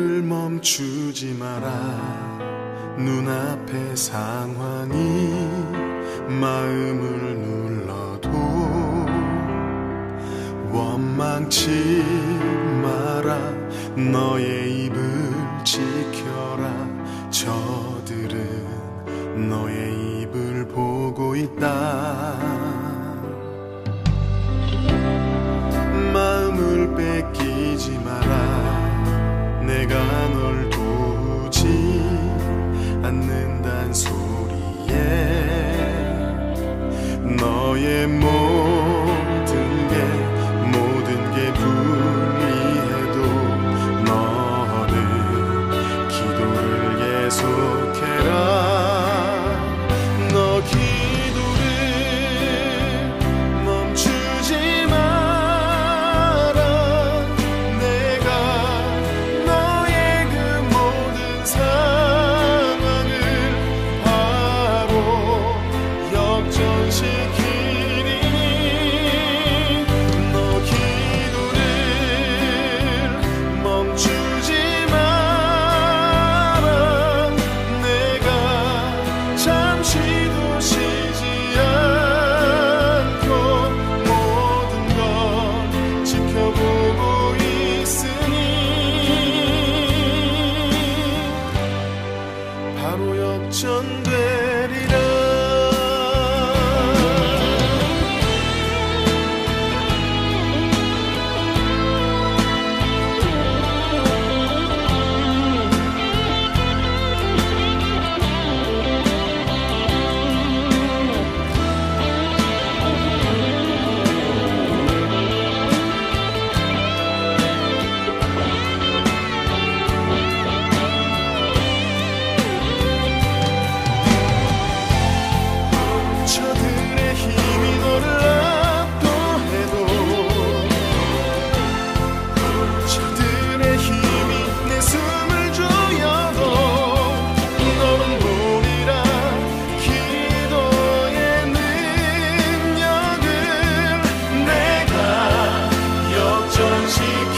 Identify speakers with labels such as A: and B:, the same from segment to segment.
A: 기도를 멈추지 마라. 눈앞의 상황이 마음을 눌러도 원망치 마라. 너의 입을 지켜라. 저들은 너의 입을 보고 있다. 마음을 뺏기지 마라. 내가 널 도우지 않는단 소리에 너의 모든 게 불리해도 너는 기도를 계속해라. 너 기도를 멈추지 마라. 내가 너의 그 모든 상황을 바로 역전시키리니 너 기도를 멈추지 마라. 내가 잠시도 쉬지 않고 모든 걸 지켜보고 있으니 바로 역전되리라. 저들의 힘이 너를 압도해도 저들의 힘이 내 숨을 조여도 너는 보리라. 기도의 능력을 내가 역전시키리라.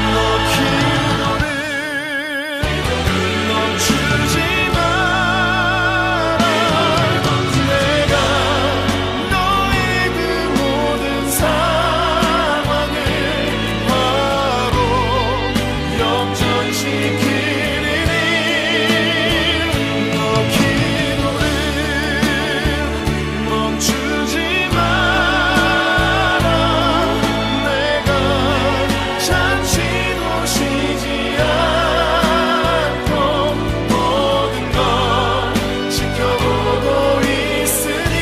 A: 너 기도를 멈추지 마라. 내가 너의 그 모든 상황을 바로 역전시키리니 너 기도를 멈추지 마라. 내가 잠시도 쉬지 않고 모든 걸 지켜보고 있으니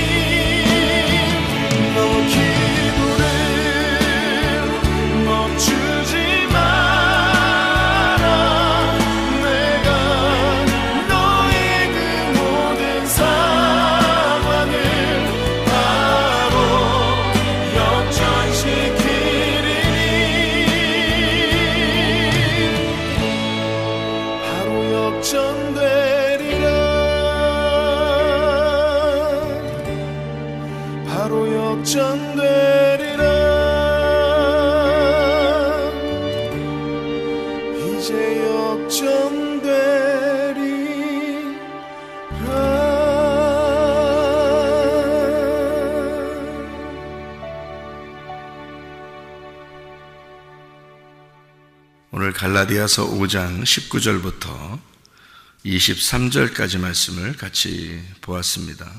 A: 너 기도를 멈추지 마라. 내가 너의 그 모든 상황을 바로 역전시키리니 바로 역전되리라. 바로 역전되리라. 이제
B: 오늘 갈라디아서 5장 19절부터 23절까지 말씀을 같이 보았습니다.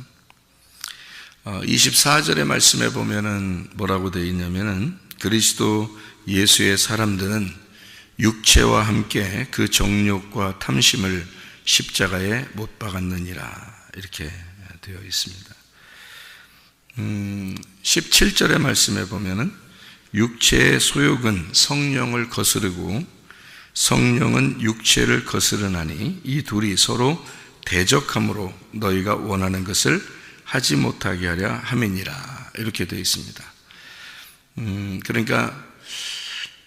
B: 24절의 말씀에 보면은 뭐라고 되어 있냐면은 그리스도 예수의 사람들은 육체와 함께 그 정욕과 탐심을 십자가에 못 박았느니라 이렇게 되어 있습니다. 17절의 말씀에 보면은 육체의 소욕은 성령을 거스르고 성령은 육체를 거스르나니 이 둘이 서로 대적함으로 너희가 원하는 것을 하지 못하게 하려 함이니라 이렇게 되어 있습니다. 그러니까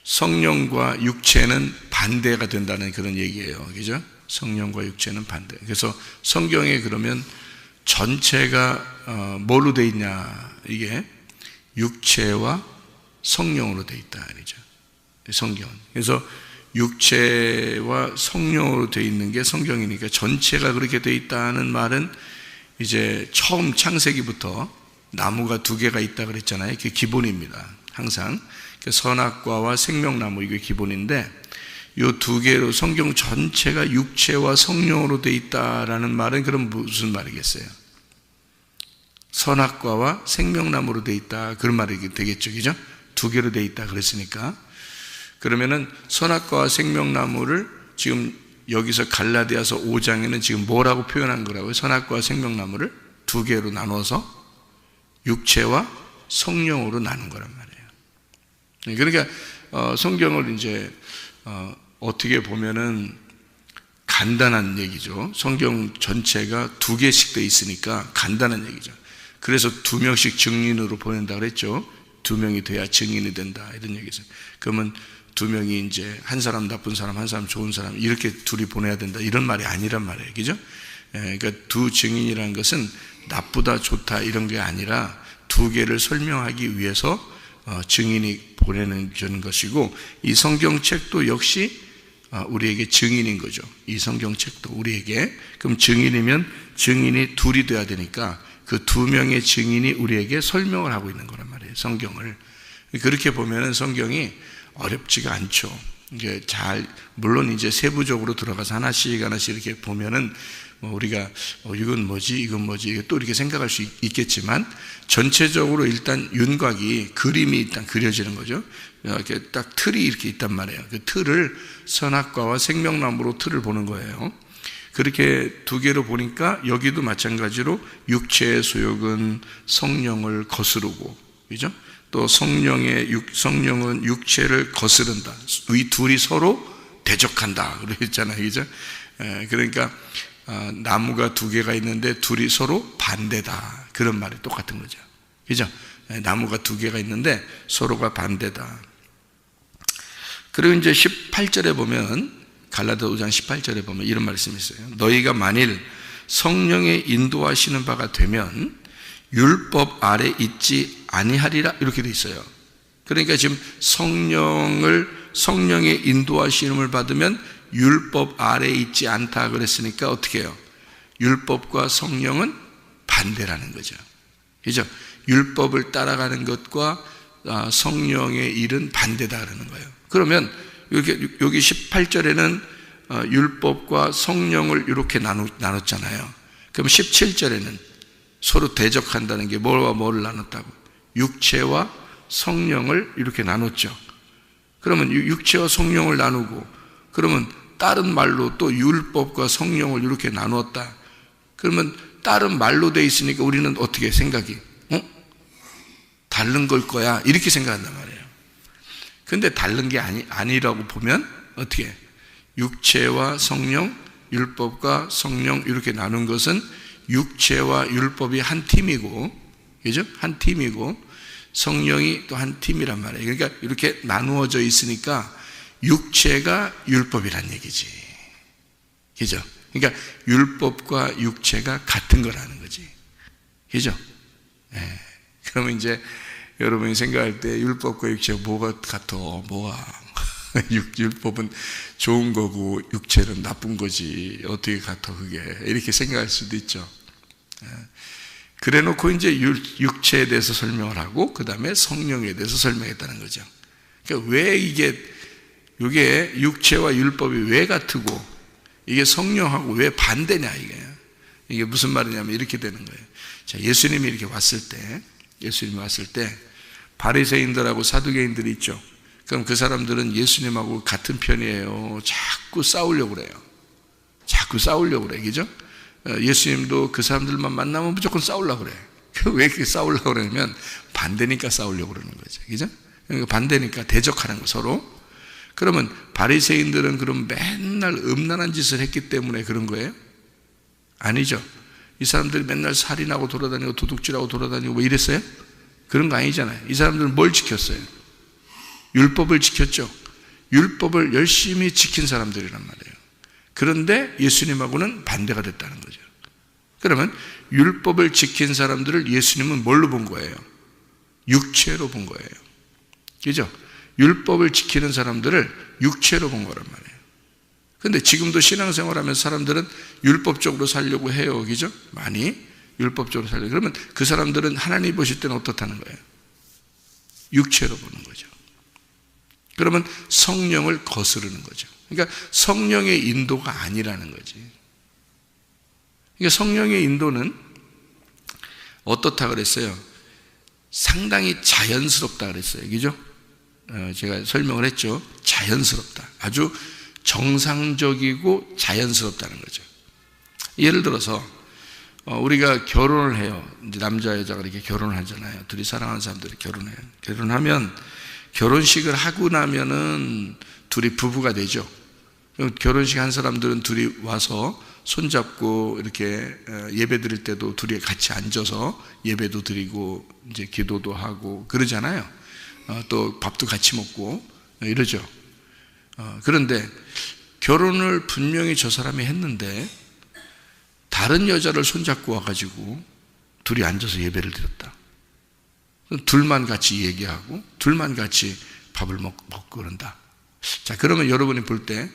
B: 성령과 육체는 반대가 된다는 그런 얘기예요. 그죠? 성령과 육체는 반대. 그래서 성경에 그러면 전체가 뭘로 되어 있냐, 이게 육체와 성령으로 되어 있다 말이죠. 성경은. 그래서 육체와 성령으로 되어 있는 게 성경이니까 전체가 그렇게 되어 있다는 말은 이제 처음 창세기부터 나무가 두 개가 있다 그랬잖아요. 그게 기본입니다. 항상 선악과와 생명나무, 이게 기본인데 이 두 개로 성경 전체가 육체와 성령으로 되어 있다라는 말은 그럼 무슨 말이겠어요? 선악과와 생명나무로 되어 있다, 그런 말이 되겠죠, 그죠? 두 개로 되어 있다 그랬으니까. 그러면은 선악과와 생명나무를 지금 여기서 갈라디아서 5장에는 지금 뭐라고 표현한 거라고요? 선악과와 생명나무를 두 개로 나눠서 육체와 성령으로 나눈 거란 말이에요. 그러니까 성경을 이제 어떻게 보면은 간단한 얘기죠. 성경 전체가 두 개씩 돼 있으니까 간단한 얘기죠. 그래서 두 명씩 증인으로 보낸다 그랬죠. 두 명이 돼야 증인이 된다, 이런 얘기죠. 그러면 두 명이 이제 한 사람 나쁜 사람, 한 사람 좋은 사람, 이렇게 둘이 보내야 된다, 이런 말이 아니란 말이에요. 그죠? 그러니까 두 증인이라는 것은 나쁘다 좋다 이런 게 아니라 두 개를 설명하기 위해서 증인이 보내는 것이고, 이 성경책도 역시 우리에게 증인인 거죠. 이 성경책도 우리에게. 그럼 증인이면 증인이 둘이 돼야 되니까 그 두 명의 증인이 우리에게 설명을 하고 있는 거란 말이에요, 성경을. 그렇게 보면은 성경이 어렵지가 않죠. 이게 물론 이제 세부적으로 들어가서 하나씩 이렇게 보면은 우리가 이건 뭐지, 이건 뭐지, 또 이렇게 생각할 수 있겠지만, 전체적으로 일단 윤곽이, 그림이 일단 그려지는 거죠. 이렇게 딱 틀이 이렇게 있단 말이에요. 그 틀을 선악과와 생명나무로 틀을 보는 거예요. 그렇게 두 개로 보니까 여기도 마찬가지로 육체의 소욕은 성령을 거스르고, 그죠? 또 성령은 육체를 거스른다. 이 둘이 서로 대적한다 그랬잖아요, 그죠? 그러니까 나무가 두 개가 있는데 둘이 서로 반대다, 그런 말이 똑같은 거죠, 그죠? 나무가 두 개가 있는데 서로가 반대다. 그리고 이제 18절에 보면, 갈라디아 5장 18절에 보면 이런 말씀이 있어요. 너희가 만일 성령의 인도하시는 바가 되면 율법 아래 있지 아니하리라, 이렇게 돼 있어요. 그러니까 지금 성령의 인도하심을 받으면 율법 아래 있지 않다 그랬으니까 어떻게 해요? 율법과 성령은 반대라는 거죠, 그죠? 율법을 따라가는 것과 성령의 일은 반대다 그러는 거예요. 그러면 여기 18절에는 율법과 성령을 이렇게 나눴잖아요. 그럼 17절에는 서로 대적한다는 게 뭐와 뭐를 나눴다고? 육체와 성령을 이렇게 나눴죠. 그러면 육체와 성령을 나누고, 그러면 다른 말로 또 율법과 성령을 이렇게 나누었다. 그러면 다른 말로 돼 있으니까 우리는 어떻게 생각이? 다른 걸 거야, 이렇게 생각한단 말이에요. 근데 다른 게 아니라고 보면 어떻게? 육체와 성령, 율법과 성령 이렇게 나눈 것은 육체와 율법이 한 팀이고, 그죠? 한 팀이고, 성령이 또 한 팀이란 말이에요. 그러니까 이렇게 나누어져 있으니까 육체가 율법이란 얘기지, 그죠? 그러니까 율법과 육체가 같은 거라는 거지, 그죠? 그러면 이제 여러분이 생각할 때 율법과 육체가 뭐가 같아? 뭐가? 율법은 좋은 거고 육체는 나쁜 거지, 어떻게 같아 그게? 이렇게 생각할 수도 있죠. 그래 놓고 이제 육체에 대해서 설명을 하고 그 다음에 성령에 대해서 설명했다는 거죠. 그러니까 왜 이게 육체와 율법이 왜 같고 이게 성령하고 왜 반대냐, 이게 무슨 말이냐면 이렇게 되는 거예요. 자, 예수님이 왔을 때 바리새인들하고 사두개인들이 있죠. 그럼 그 사람들은 예수님하고 같은 편이에요. 자꾸 싸우려고 그래요. 그죠? 예수님도 그 사람들만 만나면 무조건 싸우려고 그래. 왜 그렇게 싸우려고 그러냐면 반대니까 싸우려고 그러는 거죠, 그죠? 그러니까 반대니까 대적하는 거, 서로. 그러면 바리새인들은 그럼 맨날 음란한 짓을 했기 때문에 그런 거예요? 아니죠. 이 사람들이 맨날 살인하고 돌아다니고 도둑질하고 돌아다니고 뭐 이랬어요? 그런 거 아니잖아요. 이 사람들은 뭘 지켰어요? 율법을 지켰죠. 율법을 열심히 지킨 사람들이란 말이에요. 그런데 예수님하고는 반대가 됐다는 거죠. 그러면 율법을 지킨 사람들을 예수님은 뭘로 본 거예요? 육체로 본 거예요. 그죠? 율법을 지키는 사람들을 육체로 본 거란 말이에요. 근데 지금도 신앙생활 하면서 사람들은 율법적으로 살려고 해요. 그죠? 많이 율법적으로 살려고. 그러면 그 사람들은 하나님 보실 때는 어떻다는 거예요? 육체로 보는 거죠. 그러면 성령을 거스르는 거죠. 그러니까 성령의 인도가 아니라는 거지. 그러니까 성령의 인도는 어떻다 그랬어요? 상당히 자연스럽다 그랬어요. 그죠? 제가 설명을 했죠. 자연스럽다. 아주 정상적이고 자연스럽다는 거죠. 예를 들어서 우리가 결혼을 해요. 이제 남자 여자가 이렇게 결혼을 하잖아요. 둘이 사랑하는 사람들이 결혼해요. 결혼하면 결혼식을 하고 나면은 둘이 부부가 되죠. 결혼식 한 사람들은 둘이 와서 손잡고 이렇게 예배 드릴 때도 둘이 같이 앉아서 예배도 드리고 이제 기도도 하고 그러잖아요. 또 밥도 같이 먹고 이러죠. 그런데 결혼을 분명히 저 사람이 했는데 다른 여자를 손잡고 와가지고 둘이 앉아서 예배를 드렸다. 둘만 같이 얘기하고 둘만 같이 밥을 먹고 그런다. 자, 그러면 여러분이 볼 때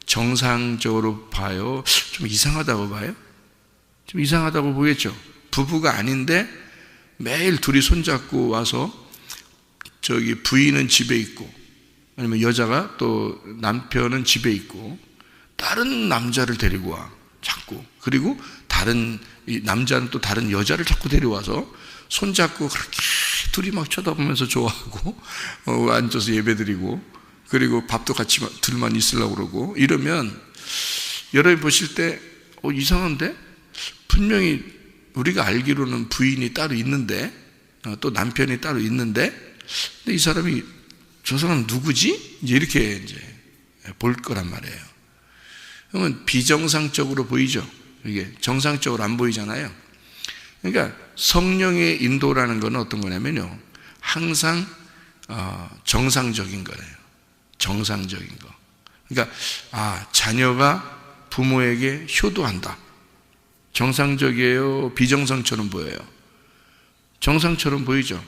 B: 정상적으로 봐요? 좀 이상하다고 봐요? 좀 이상하다고 보겠죠? 부부가 아닌데 매일 둘이 손잡고 와서 저기 부인은 집에 있고 아니면 여자가 또 남편은 집에 있고 다른 남자를 데리고 와 자꾸. 그리고 다른 이 남자는 또 다른 여자를 자꾸 데려와서 손잡고 그렇게 둘이 막 쳐다보면서 좋아하고 앉아서 예배드리고 그리고 밥도 같이 둘만 있으려고 그러고 이러면 여러분이 보실 때 이상한데? 분명히 우리가 알기로는 부인이 따로 있는데 또 남편이 따로 있는데 근데 이 사람이 저 사람 누구지? 이제 이렇게 이제 볼 거란 말이에요. 그러면 비정상적으로 보이죠. 이게 정상적으로 안 보이잖아요. 그러니까 성령의 인도라는 건 어떤 거냐면요, 항상 정상적인 거예요. 정상적인 거. 그러니까 자녀가 부모에게 효도한다. 정상적이에요? 비정상처럼 보여요? 정상처럼 보이죠.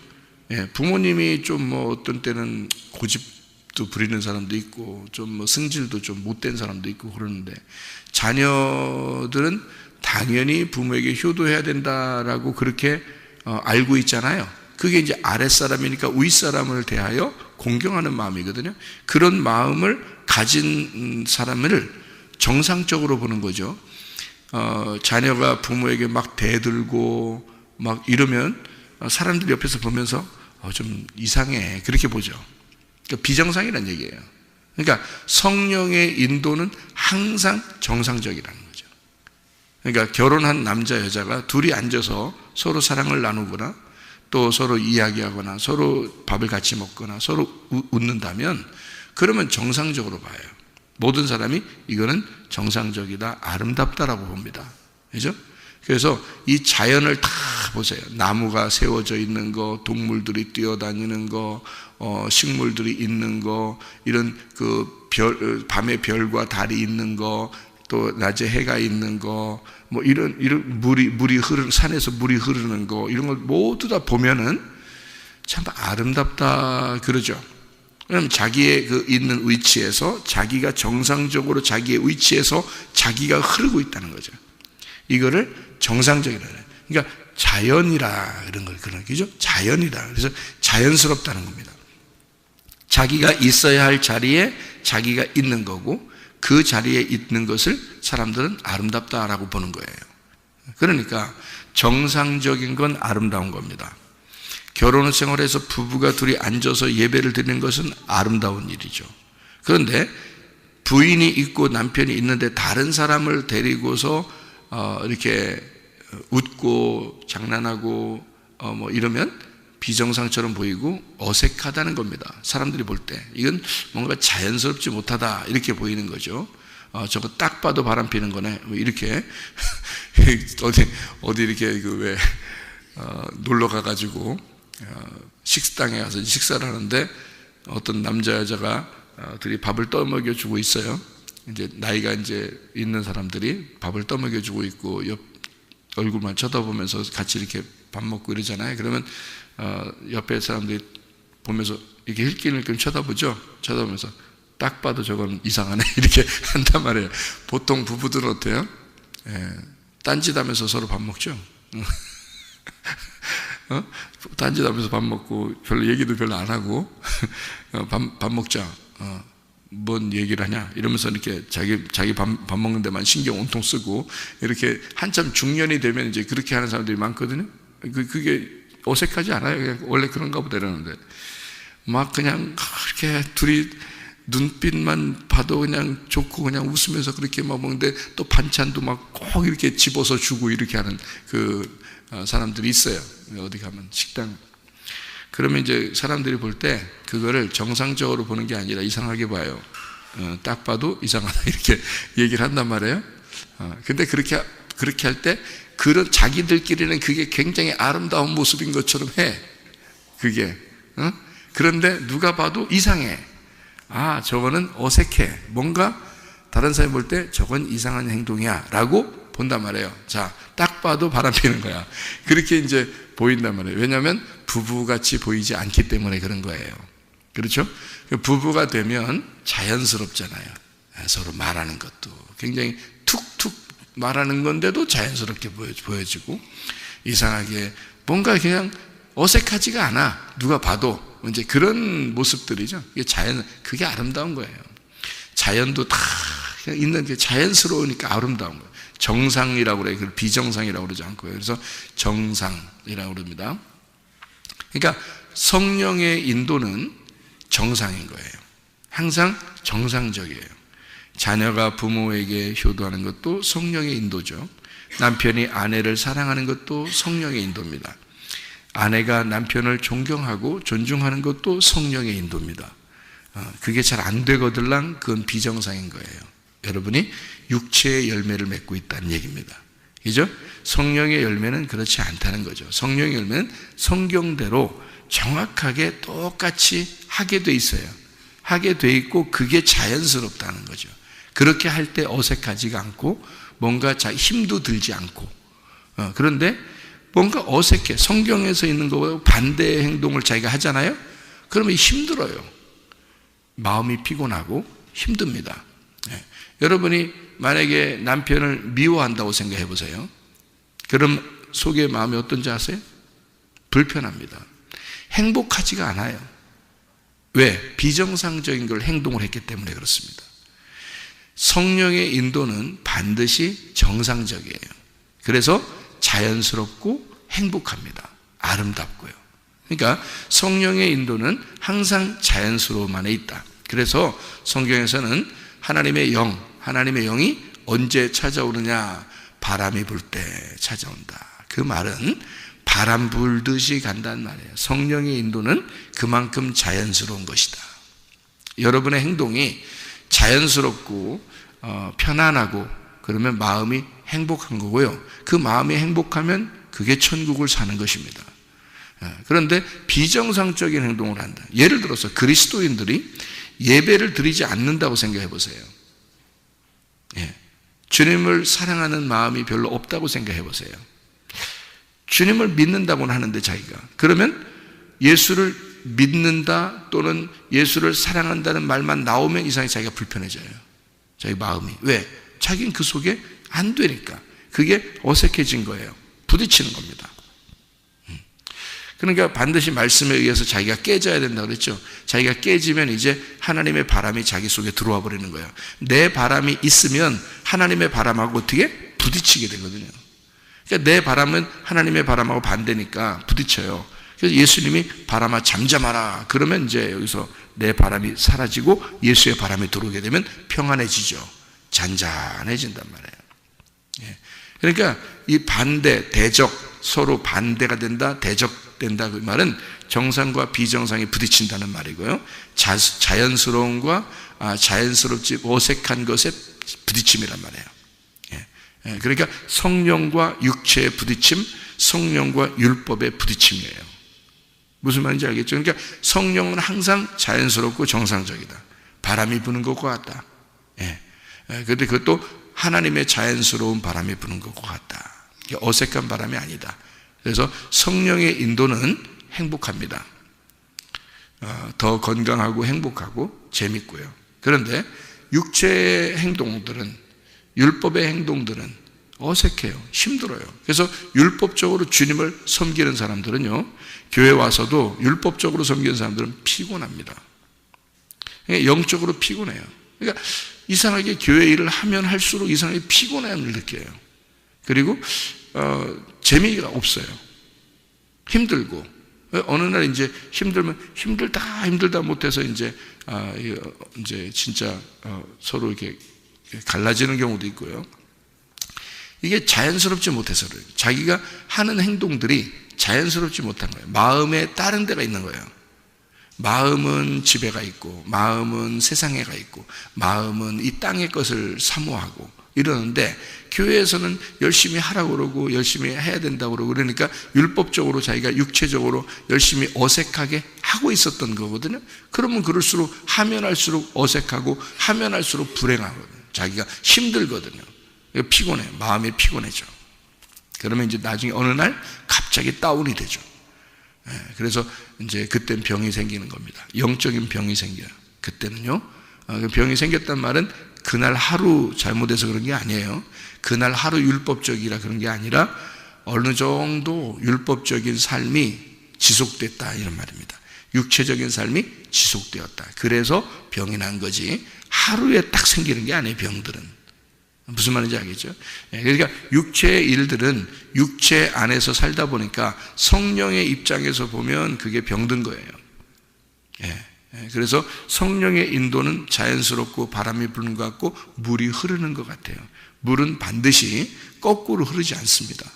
B: 예, 부모님이 좀 어떤 때는 고집도 부리는 사람도 있고 좀 승질도 좀 못된 사람도 있고 그러는데 자녀들은 당연히 부모에게 효도해야 된다라고 그렇게 알고 있잖아요. 그게 이제 아랫사람이니까 윗사람을 대하여 공경하는 마음이거든요. 그런 마음을 가진 사람을 정상적으로 보는 거죠. 자녀가 부모에게 막 대들고 막 이러면 사람들이 옆에서 보면서 좀 이상해 그렇게 보죠. 그러니까 비정상이라는 얘기예요. 그러니까 성령의 인도는 항상 정상적이라는 거죠. 그러니까 결혼한 남자 여자가 둘이 앉아서 서로 사랑을 나누거나 또 서로 이야기하거나 서로 밥을 같이 먹거나 서로 웃는다면 그러면 정상적으로 봐요. 모든 사람이 이거는 정상적이다, 아름답다라고 봅니다. 그죠? 그래서 이 자연을 다 보세요. 나무가 세워져 있는 거, 동물들이 뛰어다니는 거, 식물들이 있는 거, 이런 밤에 별과 달이 있는 거, 또 낮에 해가 있는 거, 뭐 이런 물이 흐르는, 산에서 물이 흐르는 거, 이런 걸 모두 다 보면은 참 아름답다 그러죠. 그럼 자기의 있는 위치에서 자기가 정상적으로 자기의 위치에서 자기가 흐르고 있다는 거죠. 이거를 정상적이라 그래요. 그러니까 자연이라 그런 걸 그런 거죠. 자연이라. 그래서 자연스럽다는 겁니다. 자기가 있어야 할 자리에 자기가 있는 거고 그 자리에 있는 것을 사람들은 아름답다라고 보는 거예요. 그러니까 정상적인 건 아름다운 겁니다. 결혼 생활에서 부부가 둘이 앉아서 예배를 드리는 것은 아름다운 일이죠. 그런데 부인이 있고 남편이 있는데 다른 사람을 데리고서 이렇게 웃고 장난하고 뭐 이러면 비정상처럼 보이고 어색하다는 겁니다. 사람들이 볼 때 이건 뭔가 자연스럽지 못하다 이렇게 보이는 거죠. 저거 딱 봐도 바람 피는 거네. 이렇게 어디 이렇게 왜 놀러 가가지고 식당에 가서 식사를 하는데 어떤 남자 여자가 둘이 밥을 떠먹여 주고 있어요. 이제 나이가 이제 있는 사람들이 밥을 떠먹여 주고 있고 옆 얼굴만 쳐다보면서 같이 이렇게 밥 먹고 이러잖아요. 그러면 옆에 사람들이 보면서 이렇게 힐끔힐끔 쳐다보죠. 쳐다보면서 딱 봐도 저건 이상하네 이렇게 한단 말이에요. 보통 부부들은 어때요? 딴짓하면서 서로 밥 먹죠. 딴짓하면서 밥 먹고 별로 얘기도 별로 안 하고 밥 먹자. 뭔 얘기를 하냐 이러면서 이렇게 자기 밥 먹는 데만 신경 온통 쓰고 이렇게 한참 중년이 되면 이제 그렇게 하는 사람들이 많거든요. 그게 어색하지 않아요. 그냥 원래 그런가 보다 이러는데 막 그냥 이렇게 둘이 눈빛만 봐도 그냥 좋고 그냥 웃으면서 그렇게 막 먹는데 또 반찬도 막 꼭 이렇게 집어서 주고 이렇게 하는 그 사람들이 있어요. 어디 가면 식당. 그러면 이제 사람들이 볼 때 그거를 정상적으로 보는 게 아니라 이상하게 봐요. 딱 봐도 이상하다 이렇게 얘기를 한단 말이에요. 근데 그렇게 할 때 그런 자기들끼리는 그게 굉장히 아름다운 모습인 것처럼 해. 그게. 그런데 누가 봐도 이상해. 저거는 어색해. 뭔가 다른 사람이 볼 때 저건 이상한 행동이야 라고 본단 말이에요. 자, 딱 봐도 바람 피는 거야. 그렇게 이제 보인단 말이에요. 왜냐하면 부부같이 보이지 않기 때문에 그런 거예요. 그렇죠? 부부가 되면 자연스럽잖아요. 서로 말하는 것도 굉장히 툭툭 말하는 건데도 자연스럽게 보여지고 이상하게 뭔가 그냥 어색하지가 않아. 누가 봐도 이제 그런 모습들이죠. 그게 아름다운 거예요. 자연도 다 그냥 있는 게 자연스러우니까 아름다운 거예요. 정상이라고 그래요. 그걸 비정상이라고 그러지 않고요. 그래서 정상이라고 그럽니다. 그러니까 성령의 인도는 정상인 거예요. 항상 정상적이에요. 자녀가 부모에게 효도하는 것도 성령의 인도죠. 남편이 아내를 사랑하는 것도 성령의 인도입니다. 아내가 남편을 존경하고 존중하는 것도 성령의 인도입니다. 그게 잘 안 되거들랑 그건 비정상인 거예요. 여러분이 육체의 열매를 맺고 있다는 얘기입니다. 그죠? 성령의 열매는 그렇지 않다는 거죠. 성령의 열매는 성경대로 정확하게 똑같이 하게 돼 있어요. 하게 돼 있고 그게 자연스럽다는 거죠. 그렇게 할 때 어색하지가 않고 뭔가 힘도 들지 않고 그런데 뭔가 어색해. 성경에서 있는 것보다 반대의 행동을 자기가 하잖아요. 그러면 힘들어요. 마음이 피곤하고 힘듭니다. 여러분이 만약에 남편을 미워한다고 생각해 보세요. 그럼 속의 마음이 어떤지 아세요? 불편합니다. 행복하지가 않아요. 왜? 비정상적인 걸 행동을 했기 때문에 그렇습니다. 성령의 인도는 반드시 정상적이에요. 그래서 자연스럽고 행복합니다. 아름답고요. 그러니까 성령의 인도는 항상 자연스러움 안에 있다. 그래서 성경에서는 하나님의 영이 언제 찾아오느냐? 바람이 불 때 찾아온다. 그 말은 바람 불듯이 간다는 말이에요. 성령의 인도는 그만큼 자연스러운 것이다. 여러분의 행동이 자연스럽고 편안하고 그러면 마음이 행복한 거고요. 그 마음이 행복하면 그게 천국을 사는 것입니다. 그런데 비정상적인 행동을 한다. 예를 들어서 그리스도인들이 예배를 드리지 않는다고 생각해 보세요. 주님을 사랑하는 마음이 별로 없다고 생각해 보세요. 주님을 믿는다고는 하는데 자기가 그러면 예수를 믿는다 또는 예수를 사랑한다는 말만 나오면 이상하게 자기가 불편해져요. 자기 마음이. 왜? 자기는 그 속에 안 되니까. 그게 어색해진 거예요. 부딪히는 겁니다. 그러니까 반드시 말씀에 의해서 자기가 깨져야 된다고 그랬죠. 자기가 깨지면 이제 하나님의 바람이 자기 속에 들어와 버리는 거예요. 내 바람이 있으면 하나님의 바람하고 어떻게? 부딪히게 되거든요. 그러니까 내 바람은 하나님의 바람하고 반대니까 부딪혀요. 그래서 예수님이 바람아 잠잠하라. 그러면 이제 여기서 내 바람이 사라지고 예수의 바람이 들어오게 되면 평안해지죠. 잔잔해진단 말이에요. 그러니까 이 반대, 대적, 서로 반대가 된다, 대적된다 그 말은 정상과 비정상이 부딪힌다는 말이고요. 자연스러움과 자연스럽지 어색한 것의 부딪힘이란 말이에요. 그러니까 성령과 육체의 부딪힘, 성령과 율법의 부딪힘이에요. 무슨 말인지 알겠죠? 그러니까 성령은 항상 자연스럽고 정상적이다. 바람이 부는 것과 같다. 그런데 그것도 하나님의 자연스러운 바람이 부는 것과 같다. 어색한 바람이 아니다. 그래서 성령의 인도는 행복합니다. 더 건강하고 행복하고 재밌고요. 그런데 육체의 행동들은, 율법의 행동들은 어색해요. 힘들어요. 그래서 율법적으로 주님을 섬기는 사람들은요, 교회 와서도 율법적으로 섬기는 사람들은 피곤합니다. 영적으로 피곤해요. 그러니까 이상하게 교회 일을 하면 할수록 이상하게 피곤함을 느껴요. 그리고 재미가 없어요. 힘들고, 어느 날 이제 힘들면 힘들다 못해서 이제 진짜 서로 이렇게 갈라지는 경우도 있고요. 이게 자연스럽지 못해서 그래요. 자기가 하는 행동들이 자연스럽지 못한 거예요. 마음에 다른 데가 있는 거예요. 마음은 집에 가 있고, 마음은 세상에 가 있고, 마음은 이 땅의 것을 사모하고 이러는데, 교회에서는 열심히 하라고 그러고 열심히 해야 된다고 그러고, 그러니까 율법적으로 자기가 육체적으로 열심히 어색하게 하고 있었던 거거든요. 그러면 그럴수록 하면 할수록 어색하고 하면 할수록 불행하거든요. 자기가 힘들거든요. 피곤해. 마음이 피곤해져. 그러면 이제 나중에 어느 날 갑자기 다운이 되죠. 그래서 이제 그땐 병이 생기는 겁니다. 영적인 병이 생겨요. 그때는요. 병이 생겼단 말은 그날 하루 잘못해서 그런 게 아니에요. 그날 하루 율법적이라 그런 게 아니라 어느 정도 율법적인 삶이 지속됐다, 이런 말입니다. 육체적인 삶이 지속되었다. 그래서 병이 난 거지, 하루에 딱 생기는 게 아니에요. 병들은. 무슨 말인지 알겠죠? 그러니까 육체의 일들은 육체 안에서 살다 보니까 성령의 입장에서 보면 그게 병든 거예요. 그래서 성령의 인도는 자연스럽고 바람이 부는 것 같고 물이 흐르는 것 같아요. 물은 반드시 거꾸로 흐르지 않습니다.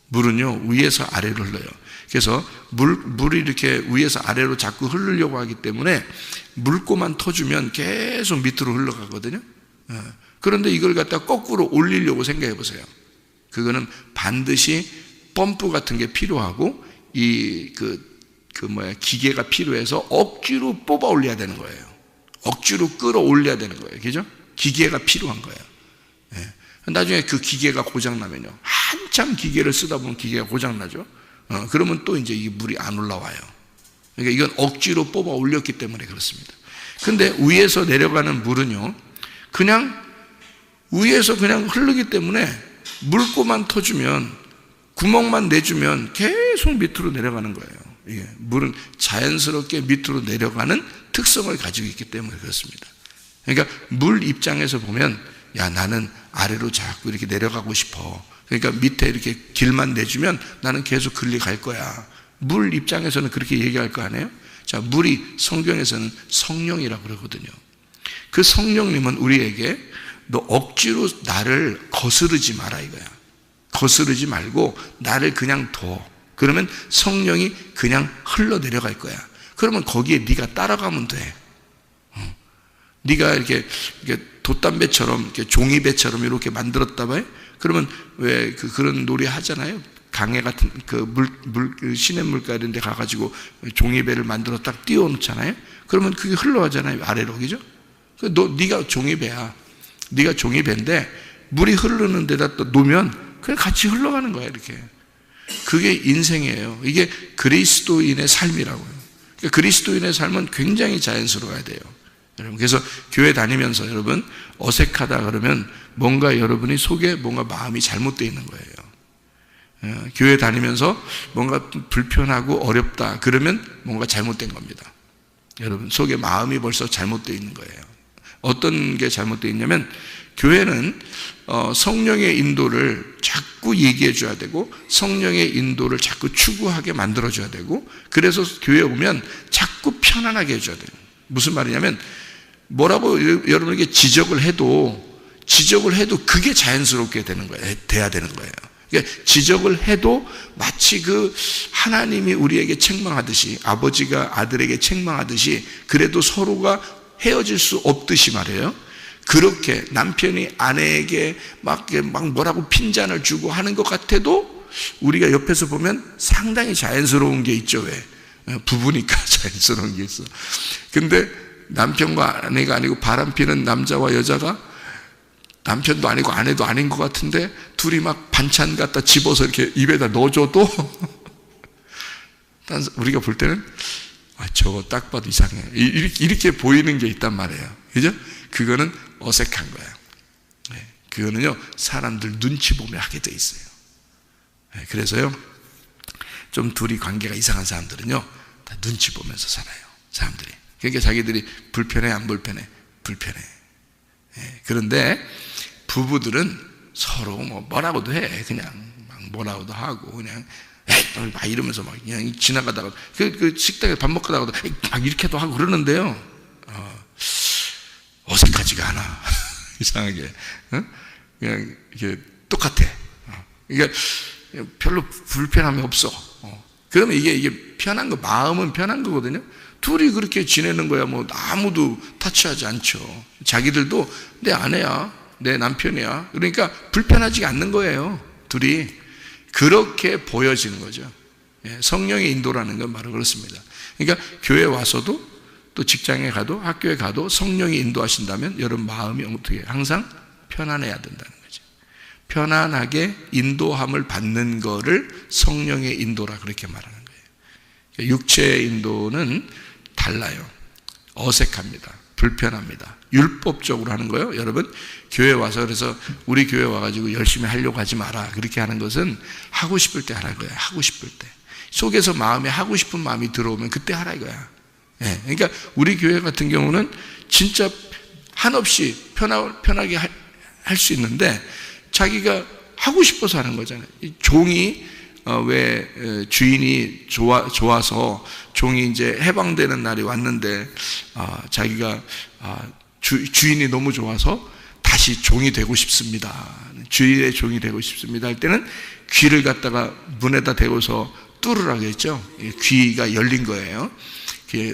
B: 물은요, 위에서 아래로 흘러요. 그래서 물이 이렇게 위에서 아래로 자꾸 흐르려고 하기 때문에 물꼬만 터주면 계속 밑으로 흘러가거든요. 그런데 이걸 갖다 거꾸로 올리려고 생각해 보세요. 그거는 반드시 펌프 같은 게 필요하고 기계가 필요해서 억지로 뽑아 올려야 되는 거예요. 억지로 끌어올려야 되는 거예요. 그죠? 기계가 필요한 거예요. 나중에 그 기계가 고장나면요, 한참 기계를 쓰다 보면 기계가 고장나죠. 그러면 또 이제 이 물이 안 올라와요. 그러니까 이건 억지로 뽑아 올렸기 때문에 그렇습니다. 근데 위에서 내려가는 물은요, 그냥 위에서 그냥 흐르기 때문에 물꼬만 터주면, 구멍만 내주면 계속 밑으로 내려가는 거예요. 물은 자연스럽게 밑으로 내려가는 특성을 가지고 있기 때문에 그렇습니다. 그러니까 물 입장에서 보면, 야, 나는 아래로 자꾸 이렇게 내려가고 싶어. 그러니까 밑에 이렇게 길만 내주면 나는 계속 글리 갈 거야. 물 입장에서는 그렇게 얘기할 거 아니에요? 자, 물이 성경에서는 성령이라고 그러거든요. 그 성령님은 우리에게 너 억지로 나를 거스르지 마라 이거야. 거스르지 말고 나를 그냥 둬. 그러면 성령이 그냥 흘러내려갈 거야. 그러면 거기에 네가 따라가면 돼. 네가 이렇게 돛담배처럼, 이렇게 종이배처럼 이렇게 만들었다 봐요. 그러면 왜 그런 놀이 하잖아요. 강에 같은 시냇물가 이런 데 가가지고 종이배를 만들어 딱 띄워놓잖아요. 그러면 그게 흘러가잖아요. 아래로. 그죠? 네가 종이배야. 네가 종이배인데 물이 흐르는 데다 또 놓으면 그냥 같이 흘러가는 거야, 이렇게. 그게 인생이에요. 이게 그리스도인의 삶이라고요. 그러니까 그리스도인의 삶은 굉장히 자연스러워야 돼요. 여러분, 그래서 교회 다니면서 여러분 어색하다 그러면 뭔가 여러분이 속에 뭔가 마음이 잘못되어 있는 거예요. 교회 다니면서 뭔가 불편하고 어렵다 그러면 뭔가 잘못된 겁니다. 여러분 속에 마음이 벌써 잘못되어 있는 거예요. 어떤 게 잘못되어 있냐면, 교회는 성령의 인도를 자꾸 얘기해 줘야 되고 성령의 인도를 자꾸 추구하게 만들어 줘야 되고, 그래서 교회에 오면 자꾸 편안하게 해줘야 돼요. 무슨 말이냐면, 뭐라고 여러분에게 지적을 해도 그게 자연스럽게 되는 거예요. 돼야 되는 거예요. 그러니까 지적을 해도 마치 그 하나님이 우리에게 책망하듯이, 아버지가 아들에게 책망하듯이, 그래도 서로가 헤어질 수 없듯이 말이에요. 그렇게 남편이 아내에게 막 뭐라고 핀잔을 주고 하는 것 같아도 우리가 옆에서 보면 상당히 자연스러운 게 있죠. 왜? 부부니까 자연스러운 게 있어. 근데 남편과 아내가 아니고 바람피는 남자와 여자가 남편도 아니고 아내도 아닌 것 같은데 둘이 막 반찬 갖다 집어서 이렇게 입에다 넣어줘도 우리가 볼 때는 저거 딱 봐도 이상해. 이렇게 보이는 게 있단 말이에요. 그죠? 그거는 어색한 거예요. 그거는요, 사람들 눈치 보며 하게 돼 있어요. 그래서요, 좀 둘이 관계가 이상한 사람들은요, 다 눈치 보면서 살아요. 사람들이. 그러니까 자기들이 불편해, 안 불편해? 불편해. 그런데 부부들은 서로 뭐라고도 해. 그냥 막 뭐라고도 하고, 그냥 막 이러면서 막 그냥 지나가다가 그 식당에 밥 먹다가도 막 이렇게도 하고 그러는데요, 어색하지가 않아. 이상하게. 그냥 이게 똑같아. 그러니까 별로 불편함이 없어. 그러면 이게 편한 거, 마음은 편한 거거든요. 둘이 그렇게 지내는 거야 뭐 아무도 타치하지 않죠. 자기들도 내 아내야, 내 남편이야. 그러니까 불편하지 않는 거예요. 둘이 그렇게 보여지는 거죠. 성령의 인도라는 건 바로 그렇습니다. 그러니까 교회 와서도 또 직장에 가도 학교에 가도 성령이 인도하신다면 여러분 마음이 어떻게 항상 편안해야 된다는 거죠. 편안하게 인도함을 받는 거를 성령의 인도라 그렇게 말하는 거예요. 육체의 인도는 달라요. 어색합니다. 불편합니다. 율법적으로 하는 거예요. 여러분 교회 와서 그래서 우리 교회 와가지고 열심히 하려고 하지 마라 그렇게 하는 것은 하고 싶을 때 하라는 거예요. 하고 싶을 때 속에서 마음에 하고 싶은 마음이 들어오면 그때 하라 이거야. 그러니까 우리 교회 같은 경우는 진짜 한없이 편하게 할 수 있는데 자기가 하고 싶어서 하는 거잖아요. 종이 왜 주인이 좋아서 종이 이제 해방되는 날이 왔는데 자기가 주인이 너무 좋아서 다시 종이 되고 싶습니다. 주인의 종이 되고 싶습니다 할 때는 귀를 갖다가 문에다 대고서 뚫으라고 했죠. 귀가 열린 거예요.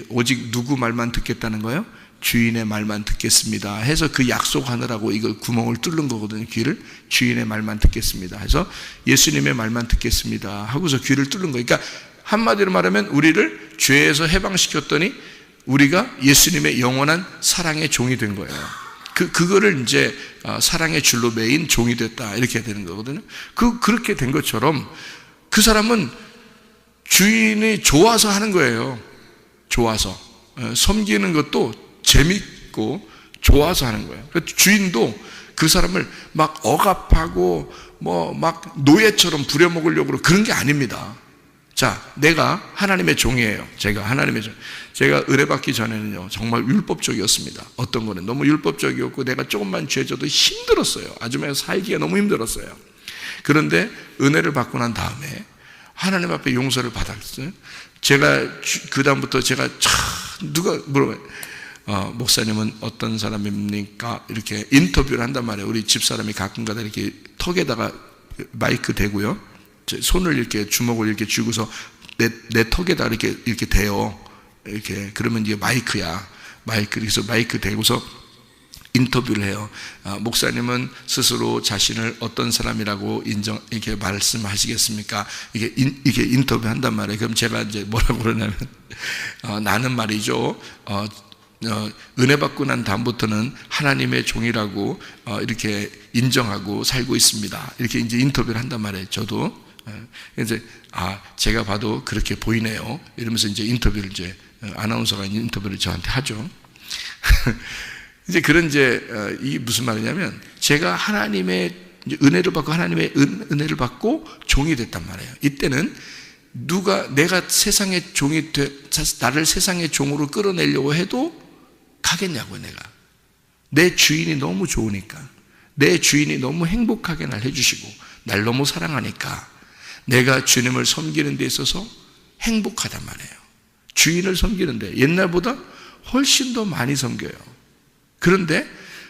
B: 오직 누구 말만 듣겠다는 거예요? 주인의 말만 듣겠습니다 해서 그 약속하느라고 이걸 구멍을 뚫는 거거든요. 귀를 주인의 말만 듣겠습니다 해서 예수님의 말만 듣겠습니다 하고서 귀를 뚫는 거예요. 그러니까 한마디로 말하면 우리를 죄에서 해방시켰더니 우리가 예수님의 영원한 사랑의 종이 된 거예요. 그거를 이제 사랑의 줄로 매인 종이 됐다 이렇게 되는 거거든요. 그렇게 된 것처럼 그 사람은 주인이 좋아서 하는 거예요. 좋아서 섬기는 것도 재밌고 좋아서 하는 거예요. 주인도 그 사람을 막 억압하고 뭐 막 노예처럼 부려먹으려고 그런 게 아닙니다. 자, 내가 하나님의 종이에요. 제가 하나님의 종. 제가 의뢰받기 전에는요 정말 율법적이었습니다. 어떤 거는 너무 율법적이었고 내가 조금만 죄져도 힘들었어요. 아줌마가 살기가 너무 힘들었어요. 그런데 은혜를 받고 난 다음에 하나님 앞에 용서를 받았어요. 제가 그 다음부터 제가 누가 물어봐요. 목사님은 어떤 사람입니까? 이렇게 인터뷰를 한단 말이에요. 우리 집사람이 가끔가다 이렇게 턱에다가 마이크 대고요. 손을 이렇게 주먹을 이렇게 쥐고서 내 턱에다 이렇게 대요. 이렇게 그러면 이제 마이크야. 그래서 마이크 대고서 인터뷰를 해요. 목사님은 스스로 자신을 어떤 사람이라고 이렇게 말씀하시겠습니까? 이게 인터뷰 한단 말이에요. 그럼 제가 이제 뭐라고 그러냐면, 나는 말이죠, 은혜 받고 난 다음부터는 하나님의 종이라고 이렇게 인정하고 살고 있습니다. 이렇게 이제 인터뷰를 한단 말이에요. 저도. 이제 제가 봐도 그렇게 보이네요. 이러면서 이제 인터뷰를 이제 아나운서가 인터뷰를 저한테 하죠. 이제 이게 무슨 말이냐면 제가 하나님의 은혜를 받고 하나님의 은혜를 받고 종이 됐단 말이에요. 이때는 내가 세상의 종이 나를 세상의 종으로 끌어내려고 해도 가겠냐고요. 내가 내 주인이 너무 좋으니까, 내 주인이 너무 행복하게 날 해주시고 날 너무 사랑하니까 내가 주님을 섬기는 데 있어서 행복하단 말이에요. 주인을 섬기는데 옛날보다 훨씬 더 많이 섬겨요. 그런데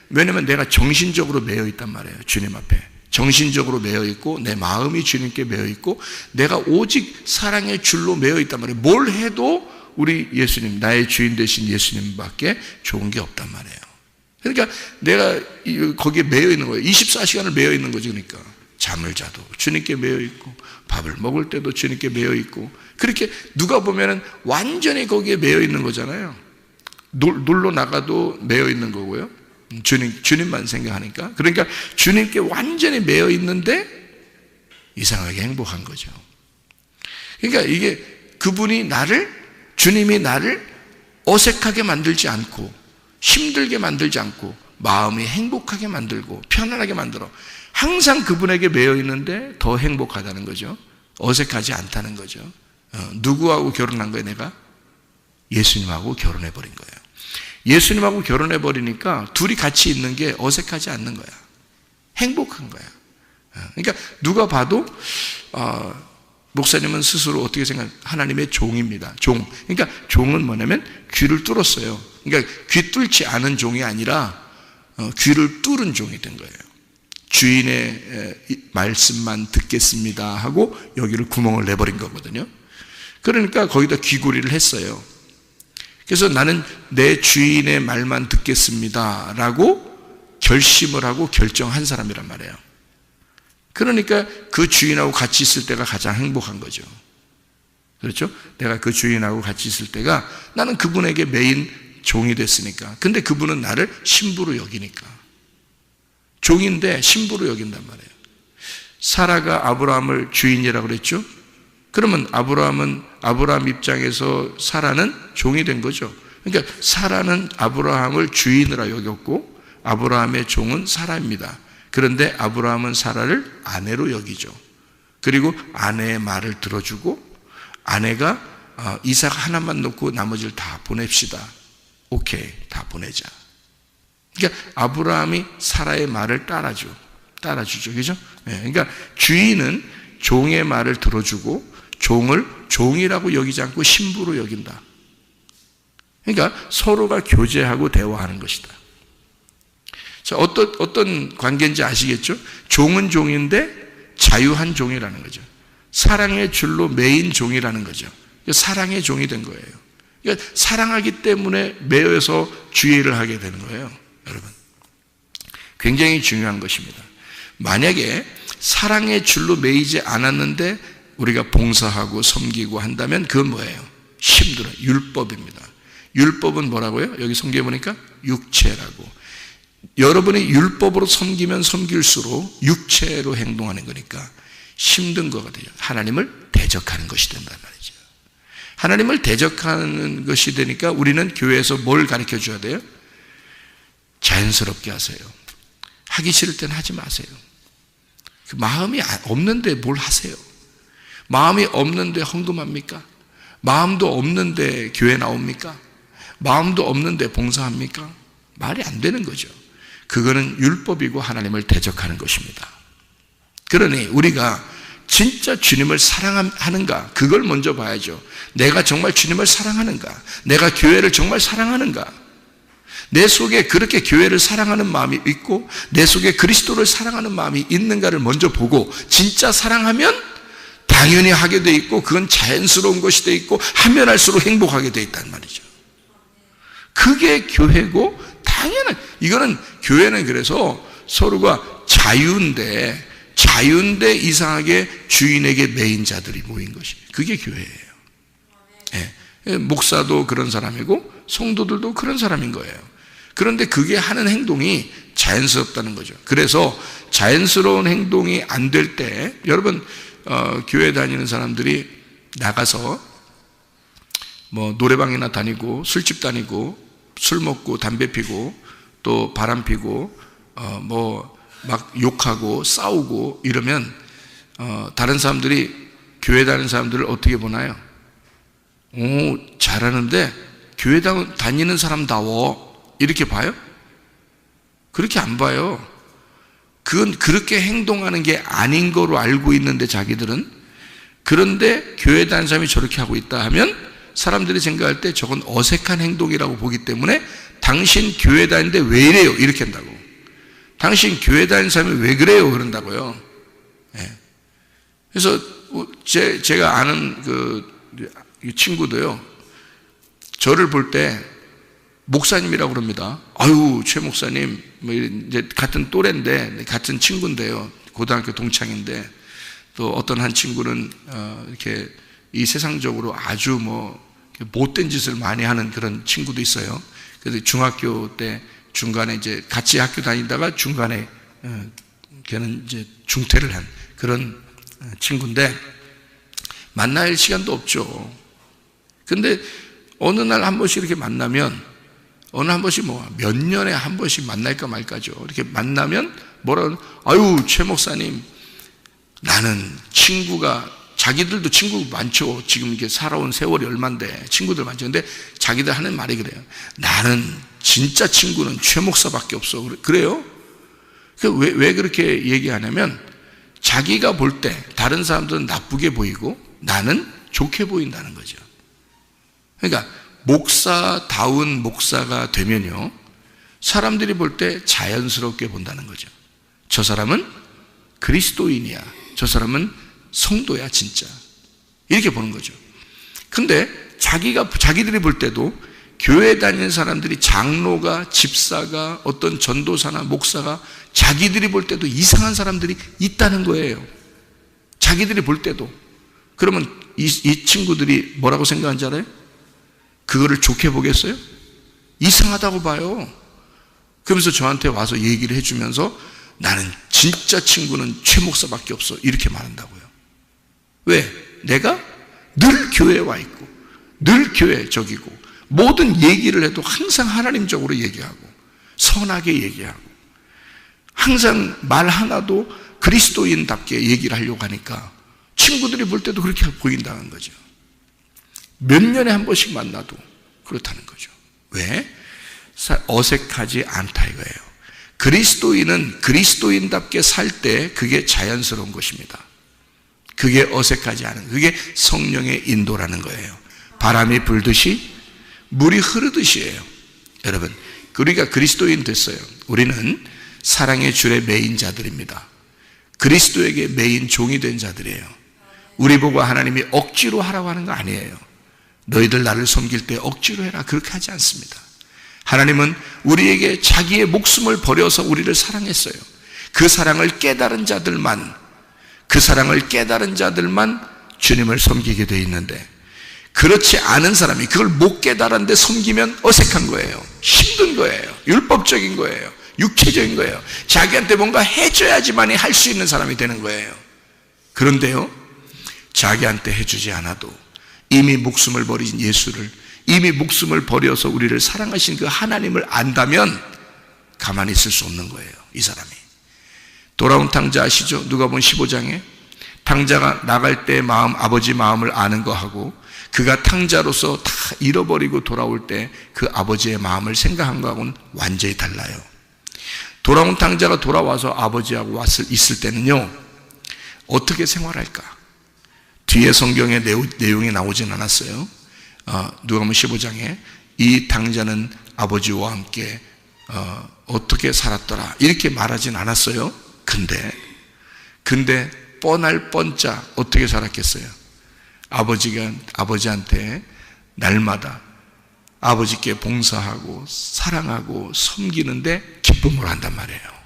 B: 왜냐면 내가 정신적으로 매여 있단 말이에요. 주님 앞에 정신적으로 매여 있고 내 마음이 주님께 매여 있고 내가 오직 사랑의 줄로 매여 있단 말이에요. 뭘 해도 우리 예수님, 나의 주인 되신 예수님밖에 좋은 게 없단 말이에요. 그러니까 내가 거기에 매여 있는 거예요. 24시간을 매여 있는 거죠. 그러니까 잠을 자도 주님께 매여 있고 밥을 먹을 때도 주님께 매여 있고, 그렇게 누가 보면은 완전히 거기에 매여 있는 거잖아요. 놀러 나가도 매여 있는 거고요. 주님만 생각하니까. 그러니까 주님께 완전히 매여 있는데 이상하게 행복한 거죠. 그러니까 이게 주님이 나를 어색하게 만들지 않고 힘들게 만들지 않고 마음이 행복하게 만들고 편안하게 만들어. 항상 그분에게 매여 있는데 더 행복하다는 거죠. 어색하지 않다는 거죠. 누구하고 결혼한 거예요, 내가? 예수님하고 결혼해버린 거예요. 예수님하고 결혼해버리니까 둘이 같이 있는 게 어색하지 않는 거야. 행복한 거야. 그러니까 누가 봐도 목사님은 스스로 어떻게 하나님의 종입니다. 종. 그러니까 종은 뭐냐면 귀를 뚫었어요. 그러니까 귀 뚫지 않은 종이 아니라 귀를 뚫은 종이 된 거예요. 주인의 말씀만 듣겠습니다 하고 여기를 구멍을 내버린 거거든요. 그러니까 거기다 귀걸이를 했어요. 그래서 나는 내 주인의 말만 듣겠습니다 라고 결심을 하고 결정한 사람이란 말이에요. 그러니까 그 주인하고 같이 있을 때가 가장 행복한 거죠. 그렇죠? 내가 그 주인하고 같이 있을 때가 나는 그분에게 매인 종이 됐으니까. 근데 그분은 나를 신부로 여기니까. 종인데 신부로 여긴단 말이에요. 사라가 아브라함을 주인이라고 그랬죠? 그러면 아브라함 입장에서 사라는 종이 된 거죠. 그러니까 사라는 아브라함을 주인으로 여겼고 아브라함의 종은 사라입니다. 그런데 아브라함은 사라를 아내로 여기죠. 그리고 아내의 말을 들어주고 아내가 이삭 하나만 놓고 나머지를 다 보냅시다. 오케이, 다 보내자. 그러니까 아브라함이 사라의 말을 따라주죠. 그죠? 그러니까 주인은 종의 말을 들어주고 종을 종이라고 여기지 않고 신부로 여긴다. 그러니까 서로가 교제하고 대화하는 것이다. 자, 어떤 관계인지 아시겠죠? 종은 종인데 자유한 종이라는 거죠. 사랑의 줄로 매인 종이라는 거죠. 사랑의 종이 된 거예요. 그러니까 사랑하기 때문에 매여서 주의를 하게 되는 거예요. 여러분, 굉장히 중요한 것입니다. 만약에 사랑의 줄로 매이지 않았는데 우리가 봉사하고 섬기고 한다면 그건 뭐예요? 힘들어요. 율법입니다. 율법은 뭐라고요? 여기 성경에 보니까 육체라고. 여러분이 율법으로 섬기면 섬길수록 육체로 행동하는 거니까 힘든 거가 돼요. 하나님을 대적하는 것이 된단 말이죠. 하나님을 대적하는 것이 되니까 우리는 교회에서 뭘 가르쳐 줘야 돼요? 자연스럽게 하세요. 하기 싫을 땐 하지 마세요. 마음이 없는데 뭘 하세요? 마음이 없는데 헌금합니까? 마음도 없는데 교회 나옵니까? 마음도 없는데 봉사합니까? 말이 안 되는 거죠. 그거는 율법이고 하나님을 대적하는 것입니다. 그러니 우리가 진짜 주님을 사랑하는가? 그걸 먼저 봐야죠. 내가 정말 주님을 사랑하는가? 내가 교회를 정말 사랑하는가? 내 속에 그렇게 교회를 사랑하는 마음이 있고 내 속에 그리스도를 사랑하는 마음이 있는가를 먼저 보고 진짜 사랑하면 당연히 하게 돼 있고 그건 자연스러운 것이 돼 있고 하면 할수록 행복하게 돼 있단 말이죠. 그게 교회고 당연한, 이거는 교회는 그래서 서로가 자유인데 이상하게 주인에게 매인 자들이 모인 것이, 그게 교회예요. 예. 목사도 그런 사람이고 성도들도 그런 사람인 거예요. 그런데 그게 하는 행동이 자연스럽다는 거죠. 그래서 자연스러운 행동이 안 될 때 여러분 교회 다니는 사람들이 나가서 뭐 노래방이나 다니고 술집 다니고 술 먹고 담배 피고 또 바람 피고 뭐 막 욕하고 싸우고 이러면 다른 사람들이 교회 다니는 사람들을 어떻게 보나요? 오, 잘하는데 교회 다니는 사람다워 이렇게 봐요? 그렇게 안 봐요. 그건 그렇게 행동하는 게 아닌 거로 알고 있는데 자기들은. 그런데 교회 다니는 사람이 저렇게 하고 있다 하면 사람들이 생각할 때 저건 어색한 행동이라고 보기 때문에 당신 교회 다니는데 왜 이래요? 이렇게 한다고. 당신 교회 다니는 사람이 왜 그래요? 그런다고요. 네. 그래서 제가 아는 그 친구도요, 저를 볼 때 목사님이라고 그럽니다. 아유, 최 목사님, 뭐 이제 같은 또래인데, 같은 친구인데요. 고등학교 동창인데, 또 어떤 한 친구는 이렇게 이 세상적으로 아주 뭐 못된 짓을 많이 하는 그런 친구도 있어요. 그래서 중학교 때 중간에 이제 같이 학교 다니다가 중간에 걔는 이제 중퇴를 한 그런 친구인데 만날 시간도 없죠. 근데 어느 날 한 번씩 이렇게 만나면 어느 한 번씩 몇 년에 한 번씩 만날까 말까죠. 이렇게 만나면 아유 최 목사님, 나는 친구가, 자기들도 친구 많죠. 지금 이렇게 살아온 세월이 얼만데 친구들 많죠. 근데 자기들 하는 말이 그래요. 나는 진짜 친구는 최 목사밖에 없어. 그래요? 왜 그렇게 얘기하냐면 자기가 볼 때 다른 사람들은 나쁘게 보이고 나는 좋게 보인다는 거죠. 그러니까 목사다운 목사가 되면요, 사람들이 볼 때 자연스럽게 본다는 거죠. 저 사람은 그리스도인이야, 저 사람은 성도야 진짜, 이렇게 보는 거죠. 근데 자기들이 볼 때도 교회 다니는 사람들이, 장로가, 집사가, 어떤 전도사나 목사가 자기들이 볼 때도 이상한 사람들이 있다는 거예요. 자기들이 볼 때도. 그러면 이 친구들이 뭐라고 생각하는지 알아요? 그거를 좋게 보겠어요? 이상하다고 봐요. 그러면서 저한테 와서 얘기를 해주면서 나는 진짜 친구는 최 목사밖에 없어, 이렇게 말한다고요. 왜? 내가 늘 교회에 와 있고 늘 교회적이고 모든 얘기를 해도 항상 하나님적으로 얘기하고 선하게 얘기하고 항상 말 하나도 그리스도인답게 얘기를 하려고 하니까 친구들이 볼 때도 그렇게 보인다는 거죠. 몇 년에 한 번씩 만나도 그렇다는 거죠. 왜? 어색하지 않다 이거예요. 그리스도인은 그리스도인답게 살 때 그게 자연스러운 것입니다. 그게 어색하지 않은, 그게 성령의 인도라는 거예요. 바람이 불듯이 물이 흐르듯이에요. 여러분, 우리가 그리스도인 됐어요. 우리는 사랑의 줄의 매인 자들입니다. 그리스도에게 매인 종이 된 자들이에요. 우리 보고 하나님이 억지로 하라고 하는 거 아니에요. 너희들 나를 섬길 때 억지로 해라, 그렇게 하지 않습니다. 하나님은 우리에게 자기의 목숨을 버려서 우리를 사랑했어요. 그 사랑을 깨달은 자들만 주님을 섬기게 되어 있는데, 그렇지 않은 사람이 그걸 못 깨달았는데 섬기면 어색한 거예요. 힘든 거예요. 율법적인 거예요. 육체적인 거예요. 자기한테 뭔가 해줘야지만이 할 수 있는 사람이 되는 거예요. 그런데요, 자기한테 해주지 않아도 이미 목숨을 버리신 예수를, 이미 목숨을 버려서 우리를 사랑하신 그 하나님을 안다면 가만히 있을 수 없는 거예요, 이 사람이. 돌아온 탕자 아시죠? 누가복음 15장에 탕자가 나갈 때 아버지 마음을 아는 거하고 그가 탕자로서 다 잃어버리고 돌아올 때 그 아버지의 마음을 생각한 거하고는 완전히 달라요. 돌아온 탕자가 돌아와서 아버지하고 있을 때는요, 어떻게 생활할까? 뒤에 성경에 내용이 나오진 않았어요. 누가복음 15장에 이 탕자는 아버지와 함께 어떻게 살았더라 이렇게 말하진 않았어요. 근데 뻔할 뻔짜 어떻게 살았겠어요? 아버지한테 날마다 아버지께 봉사하고 사랑하고 섬기는데 기쁨을 한단 말이에요.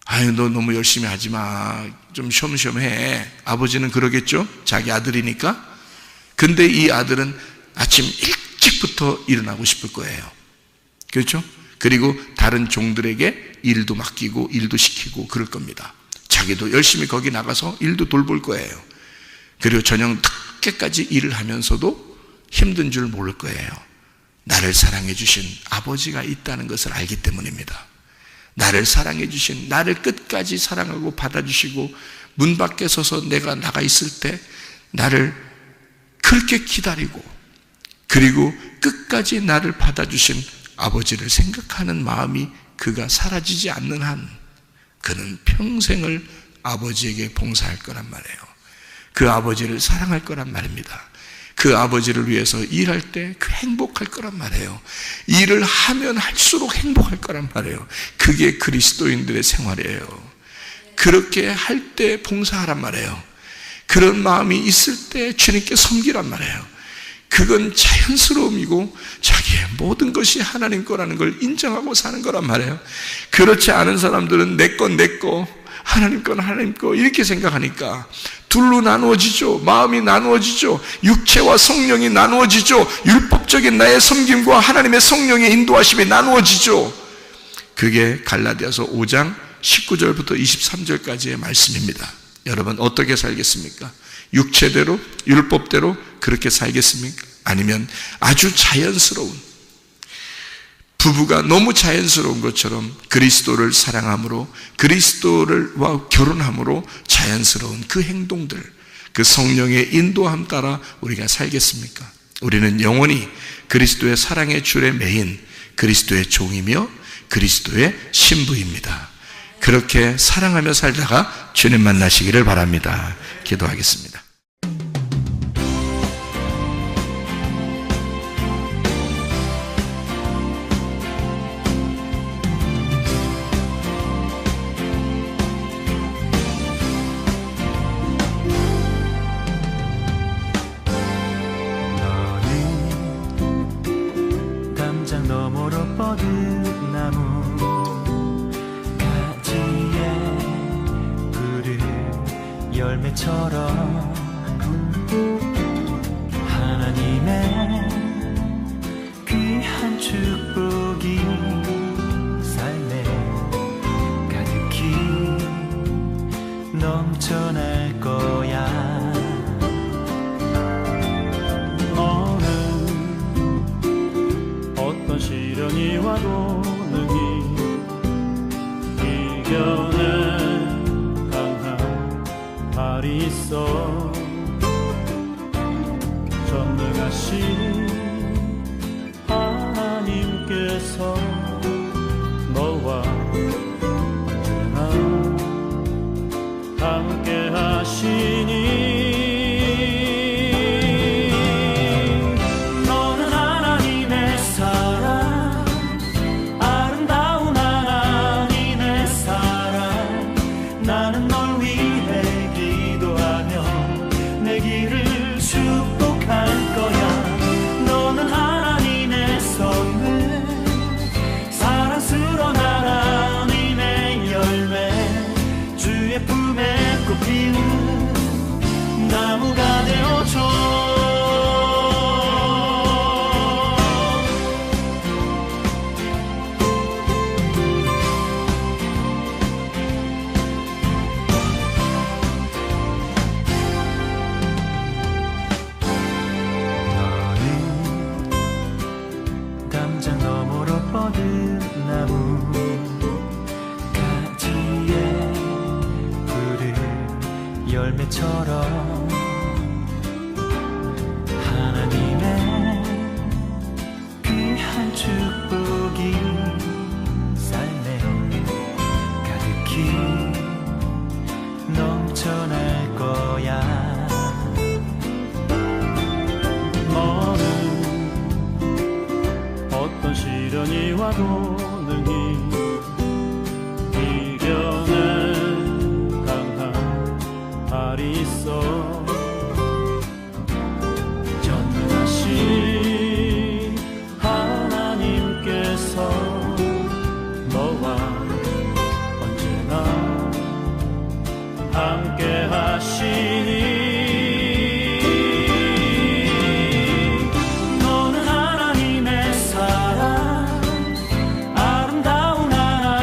B: 아유, 너 너무 열심히 하지 마, 좀 쉬엄쉬엄 해. 아버지는 그러겠죠? 자기 아들이니까. 근데 이 아들은 아침 일찍부터 일어나고 싶을 거예요. 그렇죠? 그리고 다른 종들에게 일도 맡기고 일도 시키고 그럴 겁니다. 자기도 열심히 거기 나가서 일도 돌볼 거예요. 그리고 저녁 늦게까지 일을 하면서도 힘든 줄 모를 거예요. 나를 사랑해 주신 아버지가 있다는 것을 알기 때문입니다. 나를 사랑해 주신, 나를 끝까지 사랑하고 받아주시고 문 밖에 서서 내가 나가 있을 때 나를 그렇게 기다리고 그리고 끝까지 나를 받아주신 아버지를 생각하는 마음이 그가 사라지지 않는 한 그는 평생을 아버지에게 봉사할 거란 말이에요. 그 아버지를 사랑할 거란 말입니다. 그 아버지를 위해서 일할 때 그 행복할 거란 말이에요. 일을 하면 할수록 행복할 거란 말이에요. 그게 그리스도인들의 생활이에요. 그렇게 할 때 봉사하란 말이에요. 그런 마음이 있을 때 주님께 섬기란 말이에요. 그건 자연스러움이고 자기의 모든 것이 하나님 거라는 걸 인정하고 사는 거란 말이에요. 그렇지 않은 사람들은 내 건 내 거, 하나님 건 하나님 거 이렇게 생각하니까 둘로 나누어지죠. 마음이 나누어지죠. 육체와 성령이 나누어지죠. 율법적인 나의 섬김과 하나님의 성령의 인도하심이 나누어지죠. 그게 갈라디아서 5장 19절부터 23절까지의 말씀입니다. 여러분 어떻게 살겠습니까? 육체대로, 율법대로 그렇게 살겠습니까? 아니면 아주 자연스러운, 부부가 너무 자연스러운 것처럼 그리스도를 사랑함으로, 그리스도와 결혼함으로 자연스러운 그 행동들, 그 성령의 인도함 따라 우리가 살겠습니까? 우리는 영원히 그리스도의 사랑의 줄에 매인 그리스도의 종이며 그리스도의 신부입니다. 그렇게 사랑하며 살다가 주님 만나시기를 바랍니다. 기도하겠습니다.
C: 열매처럼 하나님의 귀한 축복이 삶에 가득히 넘쳐날 거야.
D: 너는 어떤 시련이 와도 능히 이겨내 발이 있어. 전능하신 하나님께서 너와 언제나 함께 하시니 너는 하나님의 사랑, 아름다운 하나님의 사랑. 나는 널 위해 내 길을 축복할 거야. 너는 하나님의 선물, 사랑스러운 하나님의 열매, 주의 품에 꽃피는 나무가 되어줘.
C: 뻗은 나무 가지에 푸른 열매처럼 하나님의 귀한 축복이 삶에 가득히 넘쳐날 거야.
D: 너는 어떤 시련이 와도 능히 이겨내 강한 발이 있어. 전능하신 하나님께서 너와 언제나 함께 하시니 너는 하나님의 사랑, 아름다운 하나님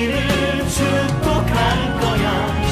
C: 너희를 축복할 거야.